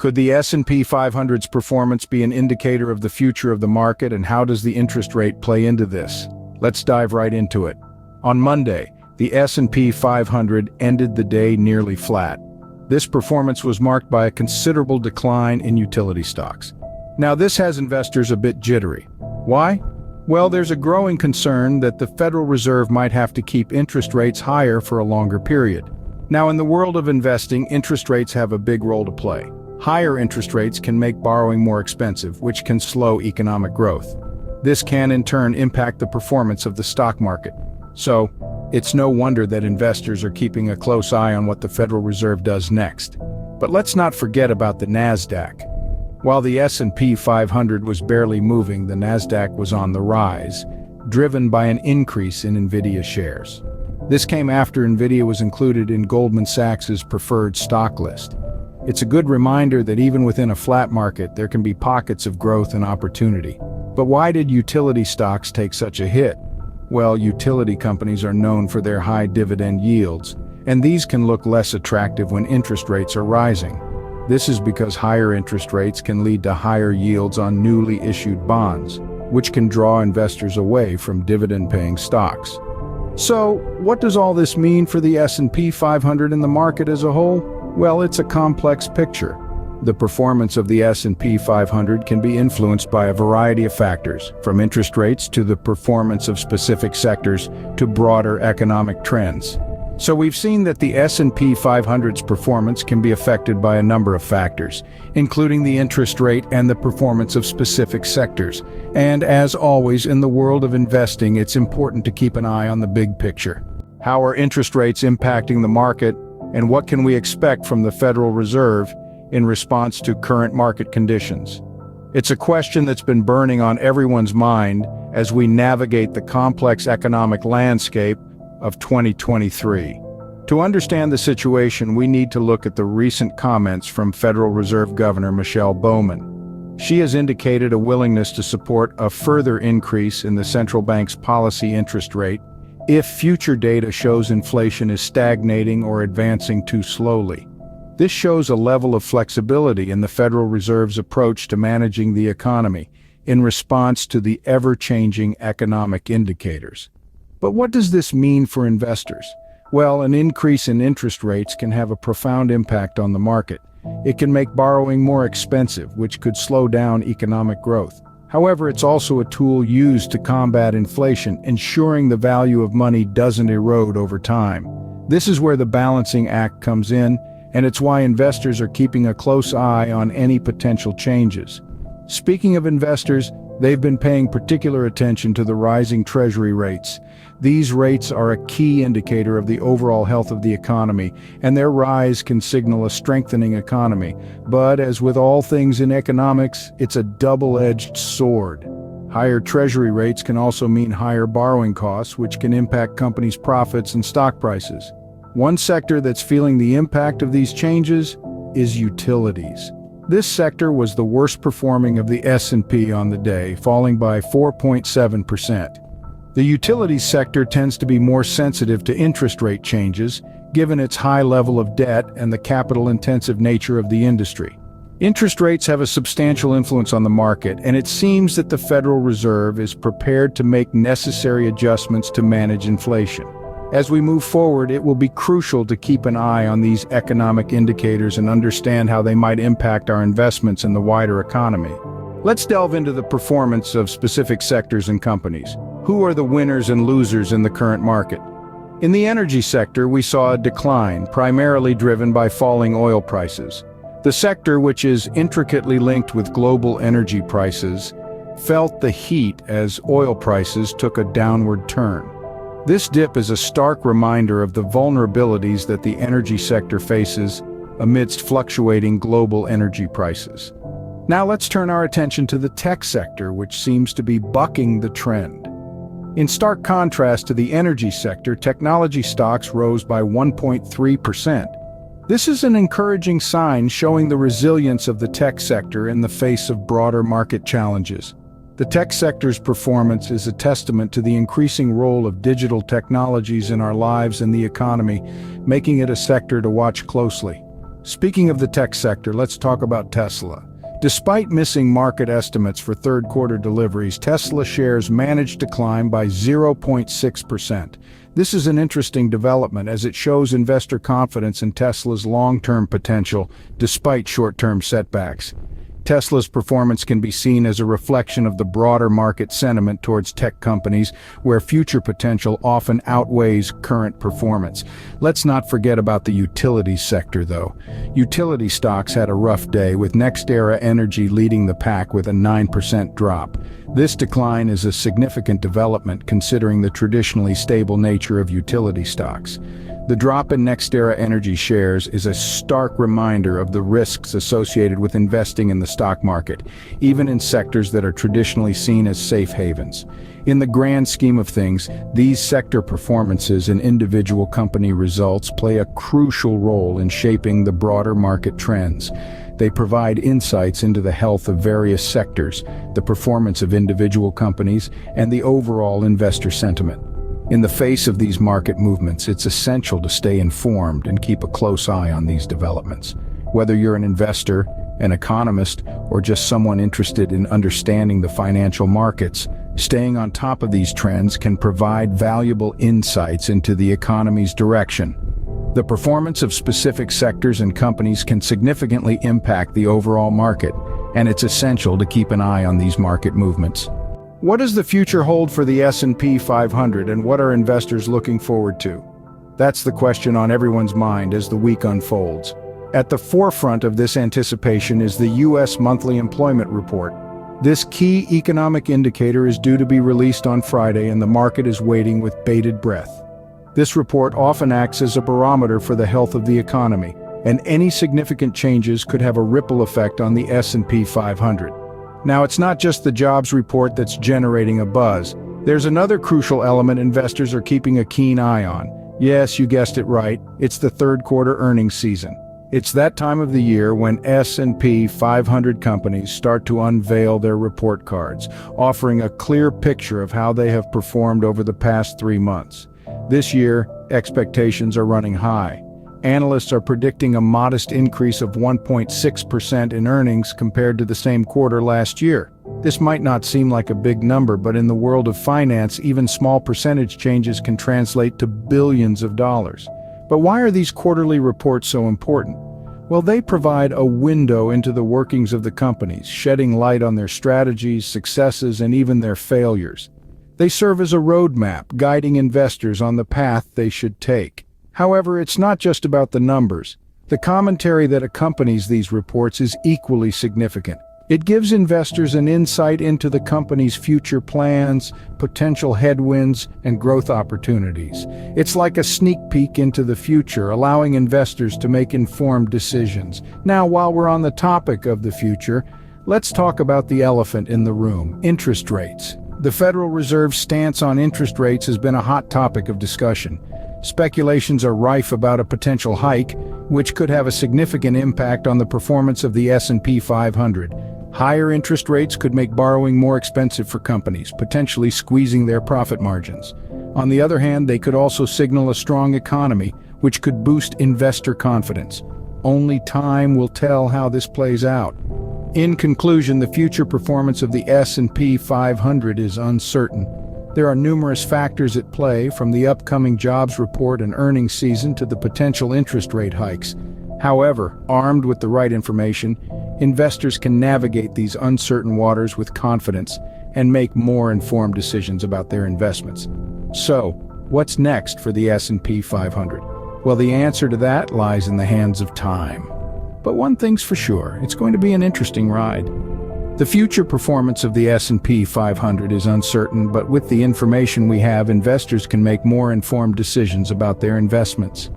Could the S&P 500's performance be an indicator of the future of the market, and how does the interest rate play into this? Let's dive right into it. On Monday, the S&P 500 ended the day nearly flat. This performance was marked by a considerable decline in utility stocks. Now, this has investors a bit jittery. Why? Well, there's a growing concern that the Federal Reserve might have to keep interest rates higher for a longer period. Now, in the world of investing, interest rates have a big role to play. Higher interest rates can make borrowing more expensive, which can slow economic growth. This can, in turn, impact the performance of the stock market. So, it's no wonder that investors are keeping a close eye on what the Federal Reserve does next. But let's not forget about the Nasdaq. While the S&P 500 was barely moving, the Nasdaq was on the rise, driven by an increase in Nvidia shares. This came after Nvidia was included in Goldman Sachs's preferred stock list. It's a good reminder that even within a flat market, there can be pockets of growth and opportunity. But why did utility stocks take such a hit? Well, utility companies are known for their high dividend yields, and these can look less attractive when interest rates are rising. This is because higher interest rates can lead to higher yields on newly issued bonds, which can draw investors away from dividend-paying stocks. So, what does all this mean for the S&P 500 and the market as a whole? Well, it's a complex picture. The performance of the S&P 500 can be influenced by a variety of factors, from interest rates to the performance of specific sectors to broader economic trends. So we've seen that the S&P 500's performance can be affected by a number of factors, including the interest rate and the performance of specific sectors. And as always in the world of investing, it's important to keep an eye on the big picture. How are interest rates impacting the market? And what can we expect from the Federal Reserve in response to current market conditions? It's a question that's been burning on everyone's mind as we navigate the complex economic landscape of 2023. To understand the situation, we need to look at the recent comments from Federal Reserve Governor Michelle Bowman. She has indicated a willingness to support a further increase in the central bank's policy interest rate if future data shows inflation is stagnating or advancing too slowly. This shows a level of flexibility in the Federal Reserve's approach to managing the economy in response to the ever-changing economic indicators. But what does this mean for investors? Well, an increase in interest rates can have a profound impact on the market. It can make borrowing more expensive, which could slow down economic growth. However, it's also a tool used to combat inflation, ensuring the value of money doesn't erode over time. This is where the balancing act comes in, and it's why investors are keeping a close eye on any potential changes. Speaking of investors, they've been paying particular attention to the rising Treasury rates. These rates are a key indicator of the overall health of the economy, and their rise can signal a strengthening economy. But as with all things in economics, it's a double-edged sword. Higher Treasury rates can also mean higher borrowing costs, which can impact companies' profits and stock prices. One sector that's feeling the impact of these changes is utilities. This sector was the worst performing of the S&P on the day, falling by 4.7%. The utilities sector tends to be more sensitive to interest rate changes, given its high level of debt and the capital-intensive nature of the industry. Interest rates have a substantial influence on the market, and it seems that the Federal Reserve is prepared to make necessary adjustments to manage inflation. As we move forward, it will be crucial to keep an eye on these economic indicators and understand how they might impact our investments in the wider economy. Let's delve into the performance of specific sectors and companies. Who are the winners and losers in the current market? In the energy sector, we saw a decline, primarily driven by falling oil prices. The sector, which is intricately linked with global energy prices, felt the heat as oil prices took a downward turn. This dip is a stark reminder of the vulnerabilities that the energy sector faces amidst fluctuating global energy prices. Now let's turn our attention to the tech sector, which seems to be bucking the trend. In stark contrast to the energy sector, technology stocks rose by 1.3%. This is an encouraging sign showing the resilience of the tech sector in the face of broader market challenges. The tech sector's performance is a testament to the increasing role of digital technologies in our lives and the economy, making it a sector to watch closely. Speaking of the tech sector, let's talk about Tesla. Despite missing market estimates for third-quarter deliveries, Tesla shares managed to climb by 0.6%. This is an interesting development as it shows investor confidence in Tesla's long-term potential despite short-term setbacks. Tesla's performance can be seen as a reflection of the broader market sentiment towards tech companies, where future potential often outweighs current performance. Let's not forget about the utilities sector, though. Utility stocks had a rough day, with NextEra Energy leading the pack with a 9% drop. This decline is a significant development considering the traditionally stable nature of utility stocks. The drop in NextEra Energy shares is a stark reminder of the risks associated with investing in the stock market, even in sectors that are traditionally seen as safe havens. In the grand scheme of things, these sector performances and individual company results play a crucial role in shaping the broader market trends. They provide insights into the health of various sectors, the performance of individual companies, and the overall investor sentiment. In the face of these market movements, it's essential to stay informed and keep a close eye on these developments. Whether you're an investor, an economist, or just someone interested in understanding the financial markets, staying on top of these trends can provide valuable insights into the economy's direction. The performance of specific sectors and companies can significantly impact the overall market, and it's essential to keep an eye on these market movements. What does the future hold for the S&P 500, and what are investors looking forward to? That's the question on everyone's mind as the week unfolds. At the forefront of this anticipation is the U.S. monthly employment report. This key economic indicator is due to be released on Friday, and the market is waiting with bated breath. This report often acts as a barometer for the health of the economy, and any significant changes could have a ripple effect on the S&P 500. Now, it's not just the jobs report that's generating a buzz. There's another crucial element investors are keeping a keen eye on. Yes, you guessed it right. It's the third-quarter earnings season. It's that time of the year when S&P 500 companies start to unveil their report cards, offering a clear picture of how they have performed over the past 3 months. This year, expectations are running high. Analysts are predicting a modest increase of 1.6% in earnings compared to the same quarter last year. This might not seem like a big number, but in the world of finance, even small percentage changes can translate to billions of dollars. But why are these quarterly reports so important? Well, they provide a window into the workings of the companies, shedding light on their strategies, successes, and even their failures. They serve as a roadmap, guiding investors on the path they should take. However, it's not just about the numbers. The commentary that accompanies these reports is equally significant. It gives investors an insight into the company's future plans, potential headwinds, and growth opportunities. It's like a sneak peek into the future, allowing investors to make informed decisions. Now, while we're on the topic of the future, let's talk about the elephant in the room: interest rates. The Federal Reserve's stance on interest rates has been a hot topic of discussion. Speculations are rife about a potential hike, which could have a significant impact on the performance of the S&P 500. Higher interest rates could make borrowing more expensive for companies, potentially squeezing their profit margins. On the other hand, they could also signal a strong economy, which could boost investor confidence. Only time will tell how this plays out. In conclusion, the future performance of the S&P 500 is uncertain. There are numerous factors at play, from the upcoming jobs report and earnings season to the potential interest rate hikes. However, armed with the right information, investors can navigate these uncertain waters with confidence and make more informed decisions about their investments. So, what's next for the S&P 500? Well, the answer to that lies in the hands of time. But one thing's for sure, it's going to be an interesting ride. The future performance of the S&P 500 is uncertain, but with the information we have, investors can make more informed decisions about their investments.